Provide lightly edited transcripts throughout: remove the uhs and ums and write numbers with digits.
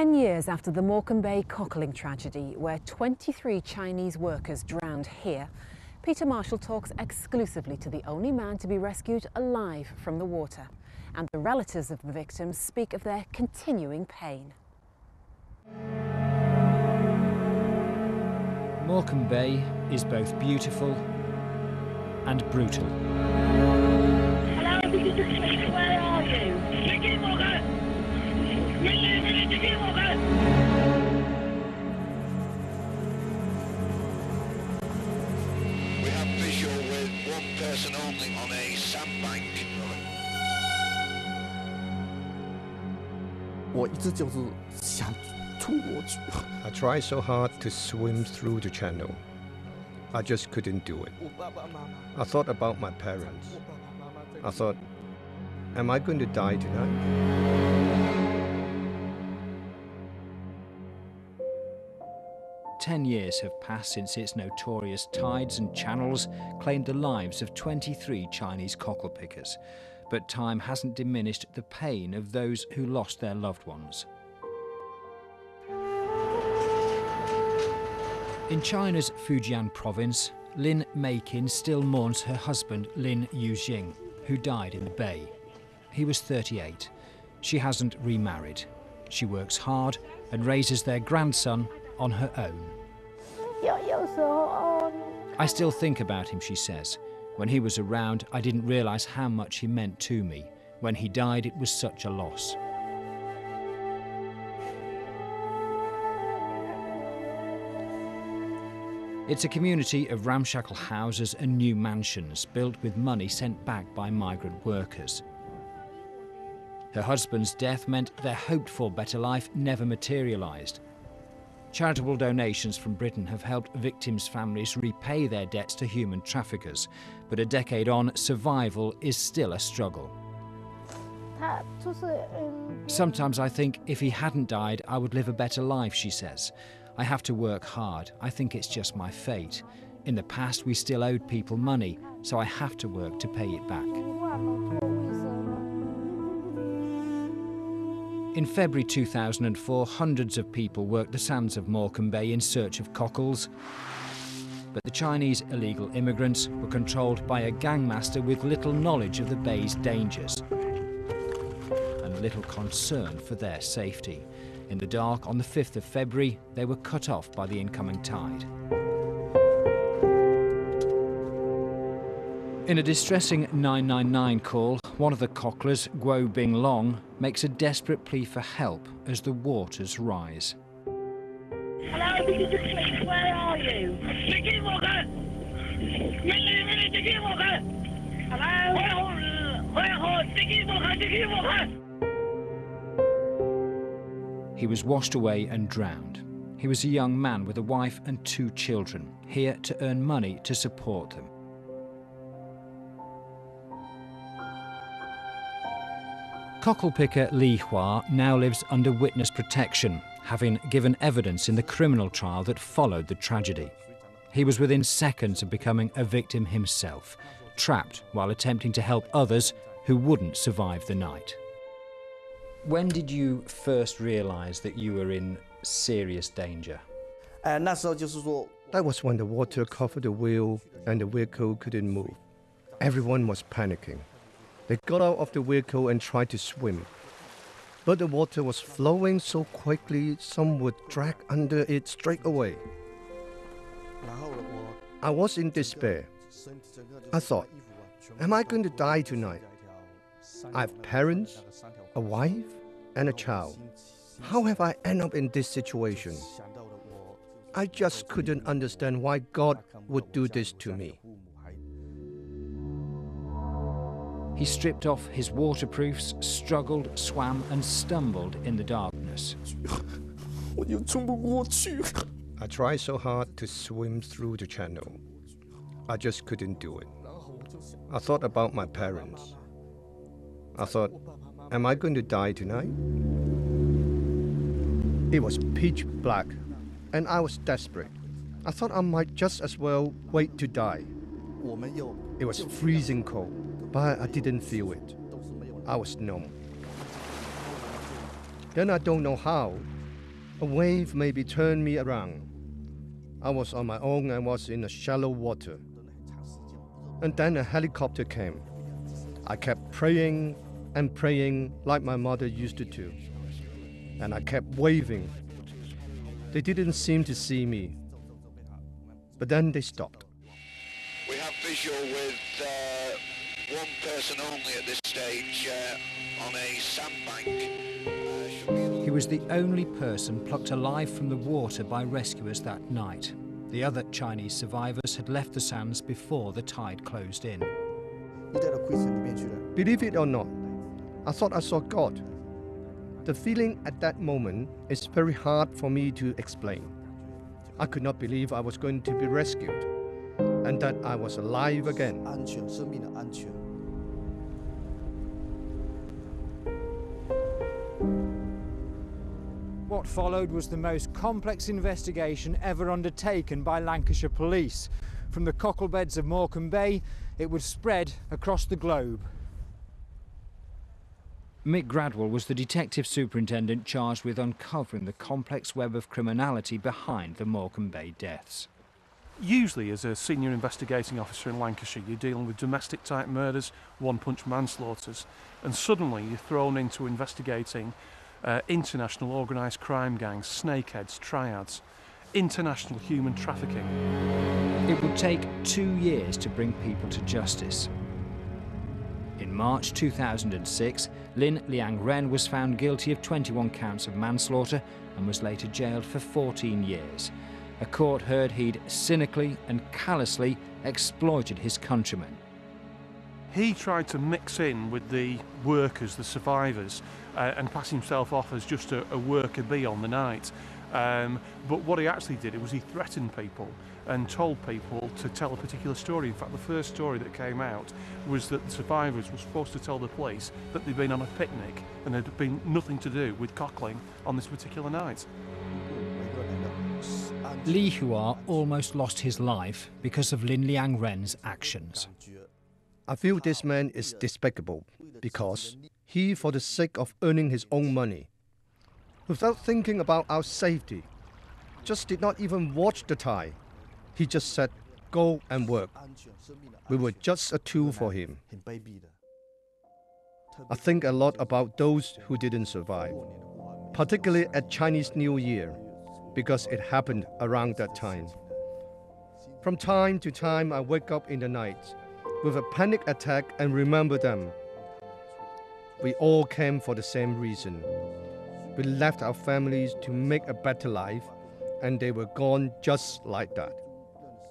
10 years after the Morecambe Bay Cockling tragedy, where 23 Chinese workers drowned here, Peter Marshall talks exclusively to the only man to be rescued alive from the water. And the relatives of the victims speak of their continuing pain. Morecambe Bay is both beautiful and brutal. Hello, this is the police. Where are you? Chicken Walker! Really, Chicken Walker! We have visual with one person only on a sandbank. 我一直就是想冲过去。 I tried so hard to swim through the channel. I just couldn't do it. I thought about my parents. I thought, am I going to die tonight? Ten years have passed since its notorious tides and channels claimed the lives of 23 Chinese cockle pickers, but time hasn't diminished the pain of those who lost their loved ones. In China's Fujian province, Lin Meikin still mourns her husband Lin Yujing, who died in the bay. He was 38. She hasn't remarried. She works hard and raises their grandson on her own. I still think about him, she says. When he was around, I didn't realise how much he meant to me. When he died, it was such a loss. It's a community of ramshackle houses and new mansions built with money sent back by migrant workers. Her husband's death meant their hoped-for better life never materialised. Charitable donations from Britain have helped victims' families repay their debts to human traffickers, but a decade on, survival is still a struggle. Sometimes I think if he hadn't died, I would live a better life, she says. I have to work hard. I think it's just my fate. In the past, we still owed people money, so I have to work to pay it back. In February 2004, hundreds of people worked the sands of Morecambe Bay in search of cockles. But the Chinese illegal immigrants were controlled by a gangmaster with little knowledge of the bay's dangers and little concern for their safety. In the dark, on the 5th of February, they were cut off by the incoming tide. In a distressing 999 call, one of the cocklers, Guo Bing Long, makes a desperate plea for help as the waters rise. Hello, this is the police. Where are you? Chicken Walker! Really, Chicken Walker! Hello? Chicken Walker! He was washed away and drowned. He was a young man with a wife and 2 children, here to earn money to support them. Cockle picker Li Hua now lives under witness protection, having given evidence in the criminal trial that followed the tragedy. He was within seconds of becoming a victim himself, trapped while attempting to help others who wouldn't survive the night. When did you first realise that you were in serious danger? That was when the water covered the wheel and the vehicle couldn't move. Everyone was panicking. They got out of the vehicle and tried to swim. But the water was flowing so quickly, some would drag under it straight away. I was in despair. I thought, am I going to die tonight? I have parents, a wife, and a child. How have I ended up in this situation? I just couldn't understand why God would do this to me. He stripped off his waterproofs, struggled, swam and stumbled in the darkness. I tried so hard to swim through the channel. I just couldn't do it. I thought about my parents. I thought, am I going to die tonight? It was pitch black, and I was desperate. I thought I might just as well wait to die. It was freezing cold, but I didn't feel it. I was numb. Then I don't know how, A wave maybe turned me around. I was on my own and was in a shallow water. And then a helicopter came. I kept praying and praying like my mother used to do. And I kept waving. They didn't seem to see me. But then they stopped. We have visual with one person only at this stage on a sandbank. He was the only person plucked alive from the water by rescuers that night. The other Chinese survivors had left the sands before the tide closed in. Believe it or not, I thought I saw God. The feeling at that moment is very hard for me to explain. I could not believe I was going to be rescued and that I was alive again. What followed was the most complex investigation ever undertaken by Lancashire Police. From the cockle beds of Morecambe Bay, it would spread across the globe. Mick Gradwell was the detective superintendent charged with uncovering the complex web of criminality behind the Morecambe Bay deaths. Usually, as a senior investigating officer in Lancashire, you're dealing with domestic type murders, one-punch manslaughters, and suddenly you're thrown into investigating international organised crime gangs, snakeheads, triads, international human trafficking. It would take 2 years to bring people to justice. In March 2006, Lin Liang Ren was found guilty of 21 counts of manslaughter and was later jailed for 14 years. A court heard he'd cynically and callously exploited his countrymen. He tried to mix in with the workers, the survivors, and pass himself off as just a worker bee on the night. But what he actually did was he threatened people and told people to tell a particular story. In fact, the first story that came out was that the survivors were supposed to tell the police that they'd been on a picnic and there'd been nothing to do with cockling on this particular night. Li Hua almost lost his life because of Lin Liang Ren's actions. I feel this man is despicable because he, for the sake of earning his own money, without thinking about our safety, just did not even watch the tide. He just said, go and work. We were just a tool for him. I think a lot about those who didn't survive, particularly at Chinese New Year, because it happened around that time. From time to time, I wake up in the night with a panic attack and remember them. We all came for the same reason. We left our families to make a better life, and they were gone just like that.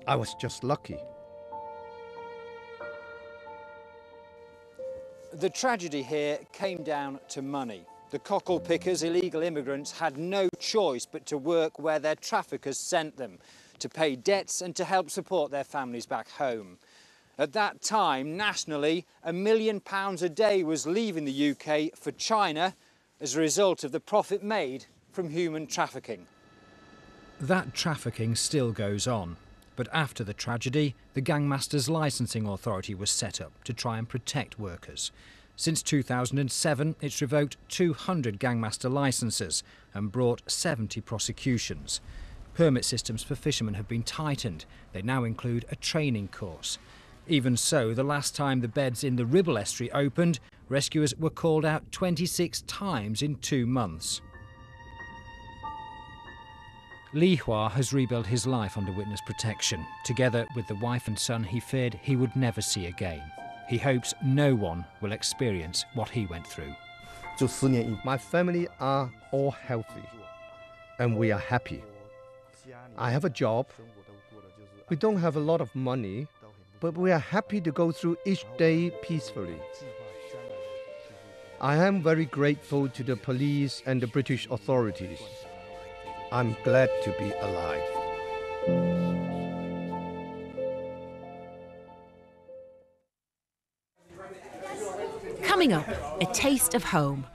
I was just lucky. The tragedy here came down to money. The cockle pickers, illegal immigrants, had no choice but to work where their traffickers sent them, to pay debts and to help support their families back home. At that time, nationally, £1 million a day was leaving the UK for China as a result of the profit made from human trafficking. That trafficking still goes on, but after the tragedy, the Gangmasters Licensing Authority was set up to try and protect workers. Since 2007, it's revoked 200 gangmaster licences and brought 70 prosecutions. Permit systems for fishermen have been tightened. They now include a training course. Even so, the last time the beds in the Ribble estuary opened, rescuers were called out 26 times in 2 months. Li Hua has rebuilt his life under witness protection, together with the wife and son he feared he would never see again. He hopes no one will experience what he went through. My family are all healthy, and we are happy. I have a job. We don't have a lot of money, but we are happy to go through each day peacefully. I am very grateful to the police and the British authorities. I'm glad to be alive. Coming up, a taste of home